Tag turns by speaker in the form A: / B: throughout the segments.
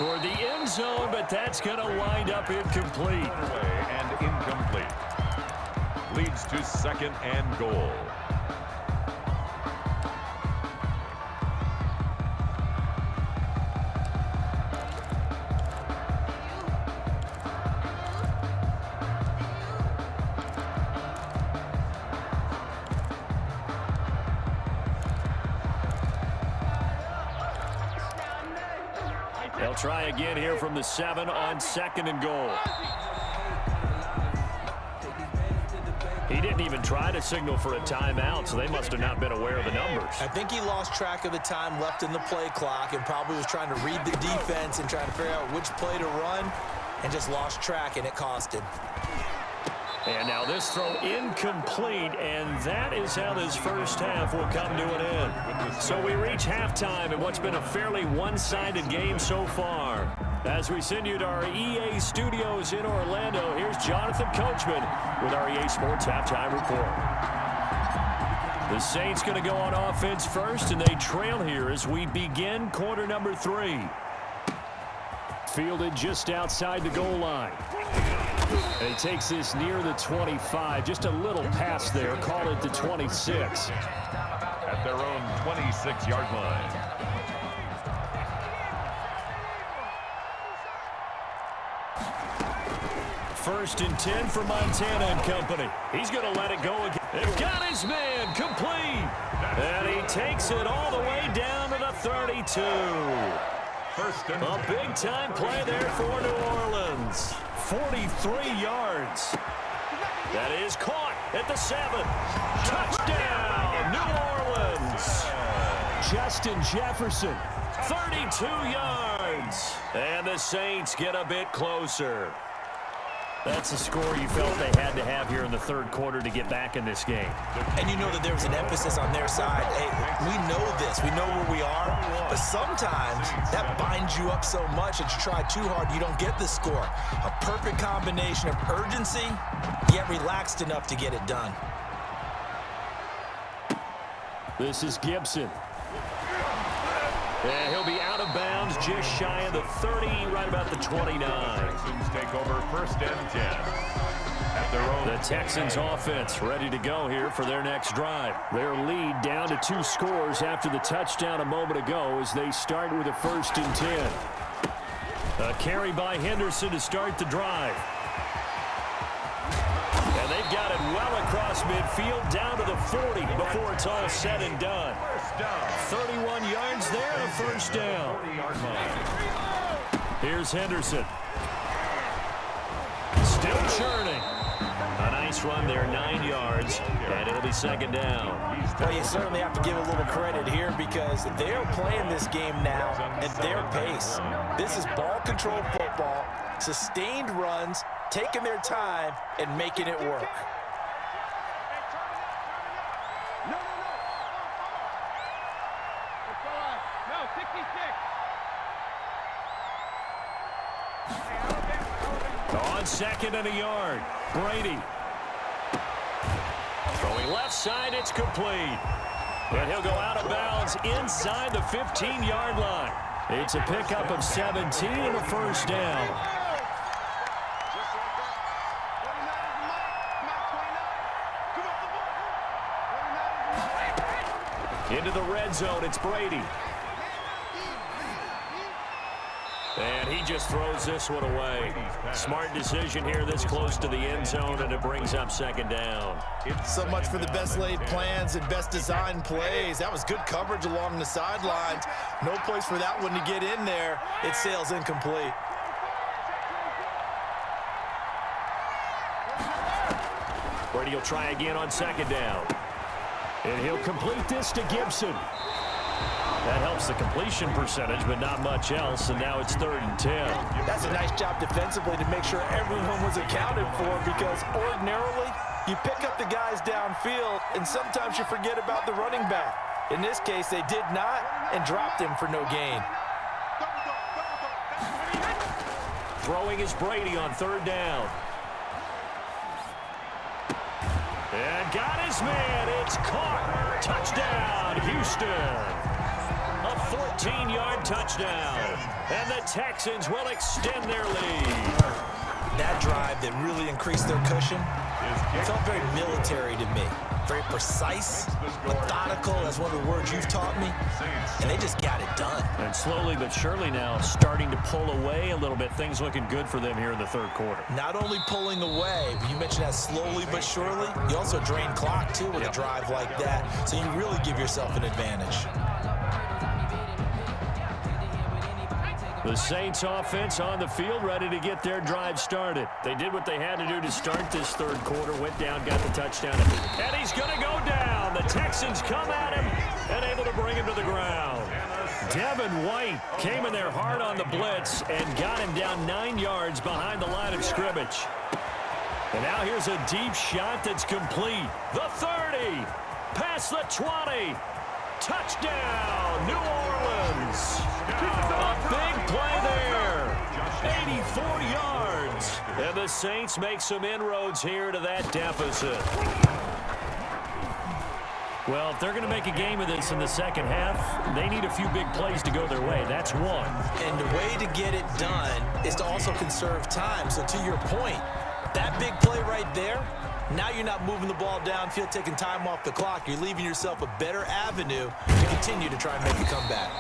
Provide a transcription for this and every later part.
A: toward the end zone, but that's going to wind up incomplete.
B: And incomplete. Leads to 2nd and goal.
A: They'll try again here from the 7 on 2nd and goal. He didn't even try to signal for a timeout, so they must have not been aware of the numbers.
C: I think he lost track of the time left in the play clock and probably was trying to read the defense and trying to figure out which play to run and just lost track, and it cost him.
A: And now this throw incomplete, and that is how this first half will come to an end. So we reach halftime in what's been a fairly one-sided game so far. As we send you to our EA studios in Orlando, here's Jonathan Coachman with our EA Sports Halftime Report. The Saints going to go on offense first, and they trail here as we begin quarter number 3. Fielded just outside the goal line. And he takes this near the 25. Just a little pass there. Call it the 26.
B: At their own 26-yard line.
A: First and 10 for Montana and company. He's going to let it go again. They've got his man complete. And he takes it all the way down to the 32. A big-time play there for New Orleans. 43 yards. That is caught at the 7. Touchdown, New Orleans. Justin Jefferson, 32 yards. And the Saints get a bit closer. That's a score you felt they had to have here in the third quarter to get back in this game.
C: And you know that there was an emphasis on their side. Hey, we know this. We know where we are. But sometimes that binds you up so much that you try too hard, you don't get the score. A perfect combination of urgency, yet relaxed enough to get it done.
A: This is Gibson. And he'll be out of bounds just shy of the 30, right about the 29.
B: Texans take over 1st and 10. At their own.
A: The Texans offense ready to go here for their next drive. Their lead down to 2 scores after the touchdown a moment ago as they start with a 1st and 10. A carry by Henderson to start the drive. And they've got it well across midfield down to the 40 before it's all said and done. 31 yards there, a 1st down. Here's Henderson. Still churning. A nice run there, 9 yards, and it'll be 2nd down.
C: Well, you certainly have to give a little credit here because they're playing this game now at their pace. This is ball control football, sustained runs, taking their time, and making it work.
A: On 2nd and a yard, Brady. Throwing left side, it's complete. And he'll go out of bounds inside the 15-yard line. It's a pickup of 17 and a 1st down. Into the red zone, it's Brady. And he just throws this one away. Smart decision here this close to the end zone, and it brings up 2nd down.
C: So much for the best laid plans and best designed plays. That was good coverage along the sidelines. No place for that one to get in there. It sails incomplete.
A: Brady will try again on 2nd down. And he'll complete this to Gibson. That helps the completion percentage, but not much else, and now it's 3rd and 10.
C: That's a nice job defensively to make sure everyone was accounted for because ordinarily you pick up the guys downfield, and sometimes you forget about the running back. In this case, they did not and dropped him for no gain.
A: Throwing is Brady on 3rd down. And got his man. It's caught. Touchdown, Houston. A 14-yard touchdown. And the Texans will extend their lead.
C: That drive that really increased their cushion, it felt very military to me. Very precise, methodical, that's one of the words you've taught me, and they just got it done.
A: And slowly but surely now starting to pull away a little bit. Things looking good for them here in the third quarter.
C: Not only pulling away, but you mentioned that slowly but surely, you also drain clock too with a drive like that, so you really give yourself an advantage.
A: The Saints offense on the field ready to get their drive started. They did what they had to do to start this third quarter. Went down, got the touchdown. And he's going to go down. The Texans come at him and able to bring him to the ground. Devin White came in there hard on the blitz and got him down 9 yards behind the line of scrimmage. And now here's a deep shot that's complete. The 30. Past the 20. Touchdown, New Orleans. A big play there. 84 yards. And the Saints make some inroads here to that deficit. Well, if they're going to make a game of this in the second half, they need a few big plays to go their way. That's one.
C: And the way to get it done is to also conserve time. So to your point, that big play right there, now you're not moving the ball downfield, taking time off the clock. You're leaving yourself a better avenue to continue to try and make a comeback.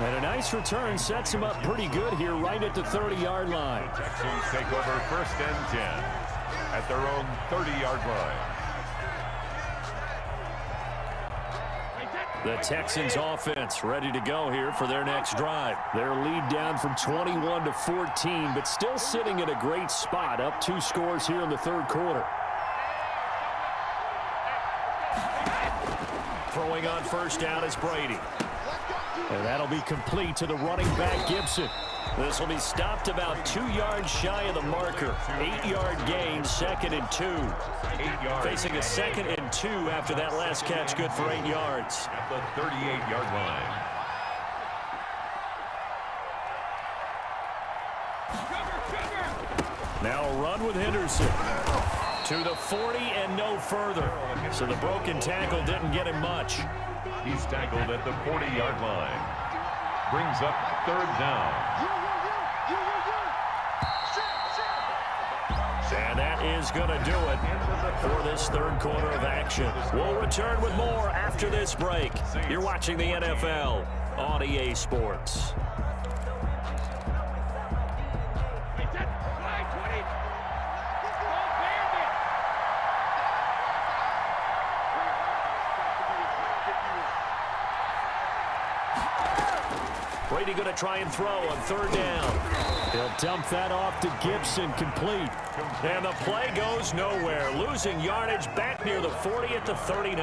A: And a nice return sets him up pretty good here right at the 30-yard line.
B: Texans take over 1st and 10 at their own 30-yard line.
A: The Texans offense ready to go here for their next drive. Their lead down from 21 to 14, but still sitting at a great spot, up 2 scores here in the third quarter. Throwing on first down is Brady. And that'll be complete to the running back, Gibson. This will be stopped about 2 yards shy of the marker. 8-yard gain, 2nd and 2.
B: 8 yards.
A: Facing a 2nd and 2 after that last catch, good for 8 yards.
B: At the 38-yard line.
A: Now a run with Henderson. To the 40 and no further. So the broken tackle didn't get him much.
B: He's tackled at the 40-yard line. Brings up 3rd down.
A: And that is going to do it for this third quarter of action. We'll return with more after this break. You're watching the NFL on EA Sports. Brady going to try and throw on 3rd down. He'll dump that off to Gibson, complete. And the play goes nowhere. Losing yardage back near the 40 at the 39.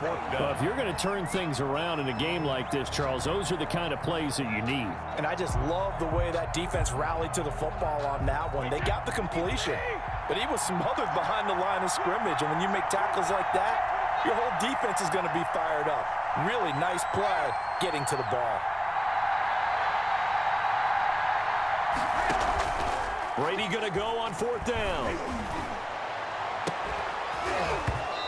A: Well, if you're going to turn things around in a game like this, Charles, those are the kind of plays that you need.
D: And I just love the way that defense rallied to the football on that one. They got the completion, but he was smothered behind the line of scrimmage. And when you make tackles like that, your whole defense is going to be fired up. Really nice play getting to the ball.
A: Brady going to go on 4th down.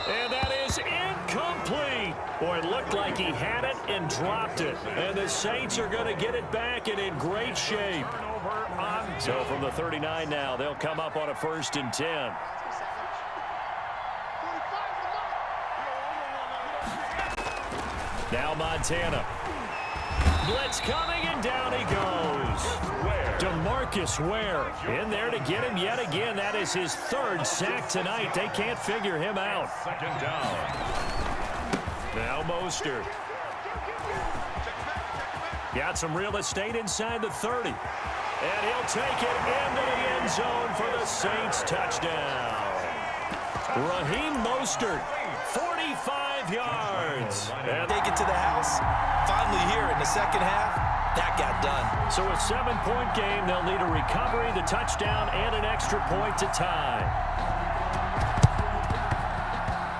A: And that is incomplete. Boy, it looked like he had it and dropped it. And the Saints are going to get it back and in great shape. So from the 39 now, they'll come up on a 1st and 10. Now Montana. Blitz coming, and down he goes. DeMarcus Ware in there to get him yet again. That is his 3rd sack tonight. They can't figure him out.
B: 2nd down.
A: Now Mostert. Got some real estate inside the 30. And he'll take it into the end zone for the Saints touchdown. Raheem Mostert, 45 yards. And
C: Take it to the house. Finally here in the second half, that got done.
A: so a 7-point game. They'll need a recovery, the touchdown, and an extra point to tie.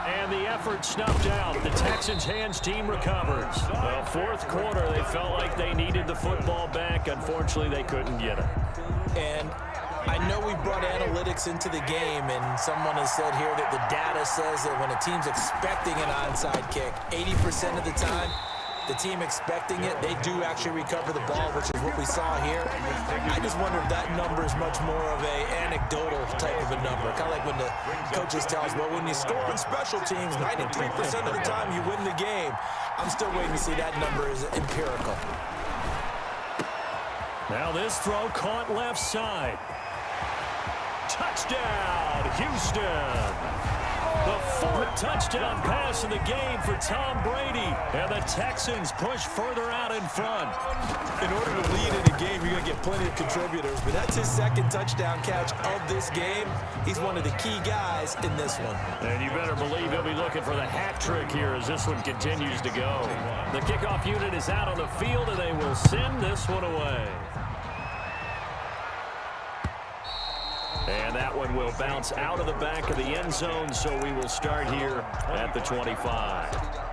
A: And the effort snuffed out. The Texans' hands team recovers. Well, 4th quarter, they felt like they needed the football back. Unfortunately, they couldn't get it.
C: And I know we brought analytics into the game, and someone has said here that the data says that when a team's expecting an onside kick, 80% of the time, the team expecting it, they do actually recover the ball, which is what we saw here. I just wonder if that number is much more of a anecdotal type of a number. Kind of like when the coaches tell us, well, when you score on special teams, 93% of the time you win the game. I'm still waiting to see that number is empirical.
A: Now this throw caught left side. Touchdown, Houston. The fourth touchdown pass of the game for Tom Brady. And the Texans push further out in front.
C: In order to lead in a game, you're going to get plenty of contributors. But that's his second touchdown catch of this game. He's one of the key guys in this one.
A: And you better believe he'll be looking for the hat trick here as this one continues to go. The kickoff unit is out on the field, and they will send this one away. And that one will bounce out of the back of the end zone, so we will start here at the 25.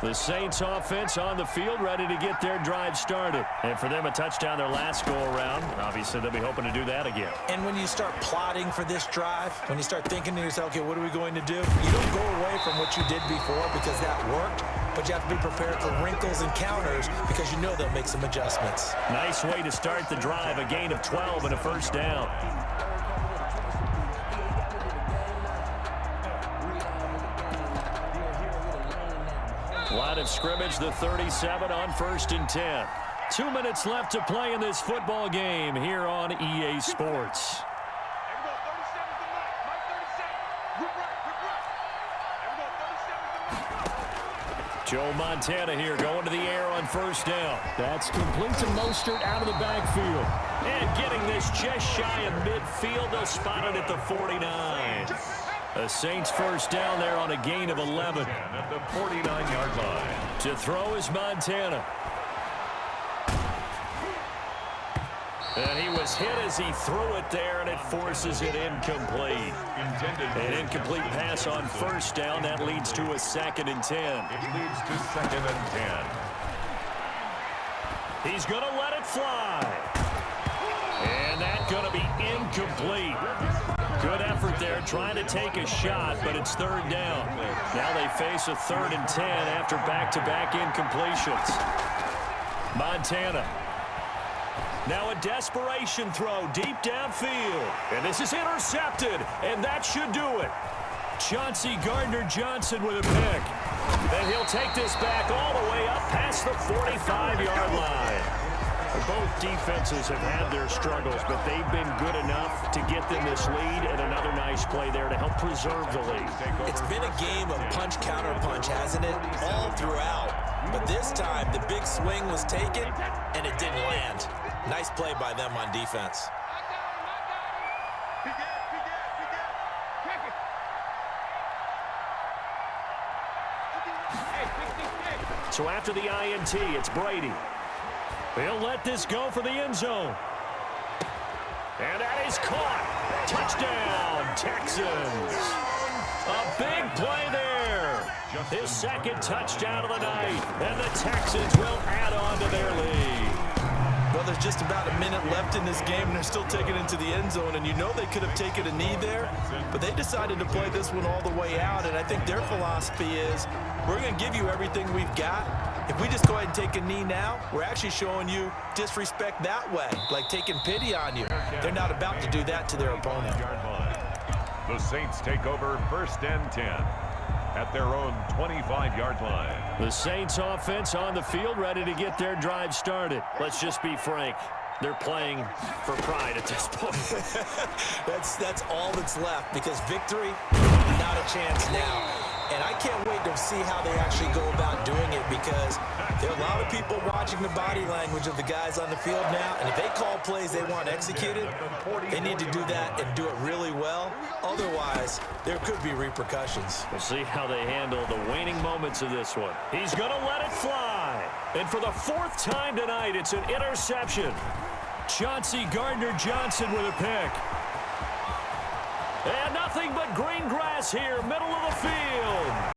A: The Saints offense on the field, ready to get their drive started. And for them, a touchdown their last go-around. Obviously, they'll be hoping to do that again.
C: And when you start plotting for this drive, when you start thinking to yourself, okay, what are we going to do? You don't go away from what you did before because that worked, but you have to be prepared for wrinkles and counters because you know they'll make some adjustments.
A: Nice way to start the drive, a gain of 12 and a first down. Line of scrimmage, the 37 on 1st and 10. 2 minutes left to play in this football game here on EA Sports. Joe Montana here going to the air on 1st down. That's complete to Mostert out of the backfield. And getting this just shy of midfield, they'll spot it at the 49. The Saints first down there on a gain of 11.
B: At the 49-yard line.
A: To throw is Montana. And he was hit as he threw it there, and it forces it incomplete. An incomplete pass on 1st down. That leads to a 2nd and 10.
B: It leads to 2nd and 10.
A: He's going to let it fly. And that's going to be incomplete. Good effort there, trying to take a shot, but it's 3rd down. Now they face a 3rd and 10 after back-to-back incompletions. Montana. Now a desperation throw deep downfield. And this is intercepted, and that should do it. Chauncey Gardner-Johnson with a pick. And he'll take this back all the way up past the 45-yard line. Both defenses have had their struggles, but they've been good enough to get them this lead, and another nice play there to help preserve the lead.
C: It's been a game of punch-counter-punch, hasn't it? All throughout. But this time, the big swing was taken, and it didn't land. Nice play by them on defense.
A: So after the INT, it's Brady. He'll let this go for the end zone. And that is caught. Touchdown, Texans. A big play there. His 2nd touchdown of the night. And the Texans will add on to their lead.
D: Well, there's just about a minute left in this game, and they're still taking it into the end zone. And you know they could have taken a knee there, but they decided to play this one all the way out. And I think their philosophy is, we're going to give you everything we've got. If we just go ahead and take a knee now, we're actually showing you disrespect that way, like taking pity on you. They're not about to do that to their opponent.
B: The Saints take over 1st and 10 at their own 25-yard line.
A: The Saints offense on the field, ready to get their drive started. Let's just be frank. They're playing for pride at this point.
C: That's all that's left, because victory, not a chance now. And I can't wait to see how they actually go about doing it, because there are a lot of people watching the body language of the guys on the field now. And if they call plays they want executed, they need to do that and do it really well. Otherwise, there could be repercussions.
A: We'll see how they handle the waning moments of this one. He's going to let it fly. And for the 4th time tonight, it's an interception. Chauncey Gardner-Johnson with a pick. And nothing but green grass here, middle of the field.